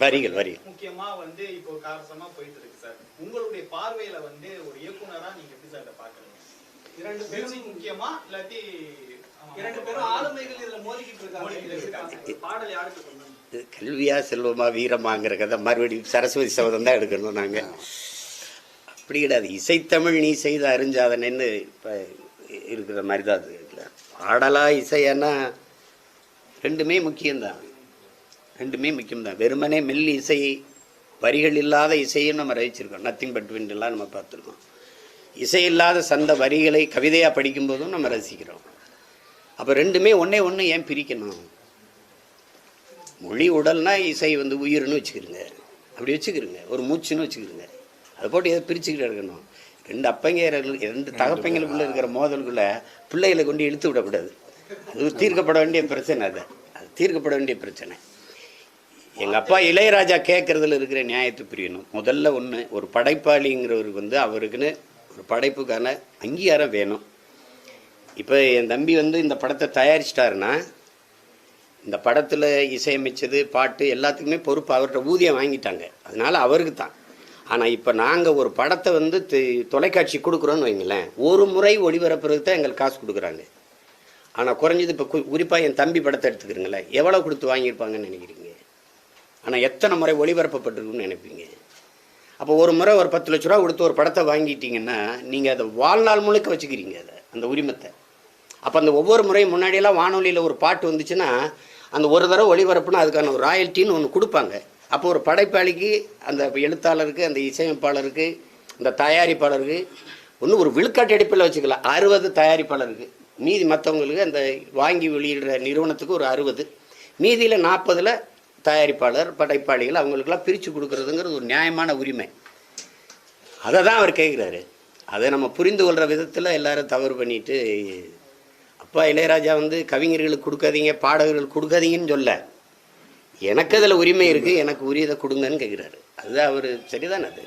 வரிகள் முக்கியமா வந்து இப்போ காரசமா போயிட்டு இருக்கு சார். உங்களுடைய பார்வையில வந்து ஒரு இயக்குனரா நீங்க எப்படி சார் இதை பாக்குறீங்க? இரண்டு பேரும் முக்கியமா இல்லாட்டி இரண்டு பேரும் ஆளுமைகள் இதுல மோதிக்கிட்டு இருக்காங்க. பாடல் யாருக்கு சொன்னாங்க? கல்வியா செல்வமா வீரமாங்கிற கதை மறுபடியும் சரஸ்வதி சபதம் தான் எடுக்கணும். நாங்கள் அப்படி கிடையாது. இசைத்தமிழ் நீ செய்த அறிஞ்சாதனைன்னு இப்போ இருக்கிற மாதிரி தான் அது இல்லை. பாடலா இசையானா ரெண்டுமே முக்கியம்தான், ரெண்டுமே முக்கியம்தான். வெறுமனே மெல் இசை வரிகள் இல்லாத இசையும் நம்ம ரசிச்சிருக்கோம். நத்திங் பட் விண்டெல்லாம் நம்ம பார்த்துருக்கோம். இசை இல்லாத சந்த வரிகளை கவிதையாக படிக்கும்போதும் நம்ம ரசிக்கிறோம். அப்போ ரெண்டுமே ஒன்றே ஒன்று ஏன் பிரிக்கணும்? மொழி உடல்னா இசை வந்து உயிர்னு வச்சுக்கிறோங்க, அப்படி வச்சுக்கிறோங்க. ஒரு மூச்சுன்னு வச்சுக்கிறோங்க. அதை போட்டு எதை பிரிச்சுக்கிட்டு இருக்கணும்? ரெண்டு ரெண்டு தகப்பங்களுக்குள்ளே இருக்கிற மோதலுக்குள்ளே பிள்ளைகளை கொண்டு இழுத்து விடக்கூடாது. அது தீர்க்கப்பட வேண்டிய பிரச்சனை. அது தீர்க்கப்பட வேண்டிய பிரச்சனை. எங்கள் அப்பா இளையராஜா கேட்குறதுல இருக்கிற நியாயத்தை புரியணும். முதல்ல ஒன்று, ஒரு படைப்பாளிங்கிறவருக்கு வந்து அவருக்குன்னு ஒரு படைப்புக்கான அங்கீகாரம் வேணும். இப்போ என் தம்பி வந்து இந்த படத்தை தயாரிச்சிட்டாருன்னா இந்த படத்தில் இசையமைச்சது பாட்டு எல்லாத்துக்குமே பொறுப்பு அவர்கிட்ட ஊதியம் வாங்கிட்டாங்க, அதனால் அவருக்கு தான். ஆனால் இப்போ நாங்கள் ஒரு படத்தை வந்து தொலைக்காட்சி கொடுக்குறோன்னு வைங்களேன், ஒரு முறை ஒளிபரப்புறதுக்கு தான் எங்களுக்கு காசு கொடுக்குறாங்க. ஆனால் குறைஞ்சது இப்போ குறிப்பாக என் தம்பி படத்தை எடுத்துக்கிறீங்களேன், எவ்வளோ கொடுத்து வாங்கியிருப்பாங்கன்னு நினைக்கிறீங்க? ஆனால் எத்தனை முறை ஒளிபரப்பப்பட்டிருக்குன்னு நினைப்பீங்க? அப்போ ஒரு முறை ஒரு 10 லட்ச ரூபா கொடுத்து ஒரு படத்தை வாங்கிட்டீங்கன்னா நீங்கள் அதை வாழ்நாள் முழுக்க வச்சுக்கிறீங்க, அந்த உரிமத்தை. அப்போ அந்த ஒவ்வொரு முறையும் முன்னாடியெல்லாம் வானொலியில் ஒரு பாட்டு வந்துச்சுன்னா அந்த ஒரு தடவை ஒளிபரப்புனா அதுக்கான ஒரு ராயல்ட்டின்னு ஒன்று கொடுப்பாங்க. அப்போ ஒரு படைப்பாளிக்கு, அந்த எழுத்தாளருக்கு, அந்த இசையமைப்பாளருக்கு, அந்த தயாரிப்பாளருக்கு ஒன்று ஒரு விழுக்காட்டு அடிப்பில் வச்சுக்கலாம். 60 தயாரிப்பாளருக்கு, மீதி மற்றவங்களுக்கு அந்த வாங்கி வெளியிடுற நிறுவனத்துக்கு ஒரு 60, மீதியில் 40ல் தயாரிப்பாளர் படைப்பாளிகள் அவங்களுக்கெல்லாம் பிரித்து கொடுக்குறதுங்கிறது ஒரு நியாயமான உரிமை. அதை தான் அவர் கேட்குறாரு. அதை நம்ம புரிந்து கொள்கிற விதத்தில் எல்லாரும் தவறு பண்ணிட்டு, அப்பா இளையராஜா வந்து கவிஞர்களுக்கு கொடுக்காதீங்க, பாடகர்களுக்கு கொடுக்காதீங்கன்னு சொல்ல, எனக்கு அதில் உரிமை இருக்குது, எனக்கு உரியதை கொடுங்கன்னு கேட்குறாரு. அதுதான் அவர் சரிதானே? அது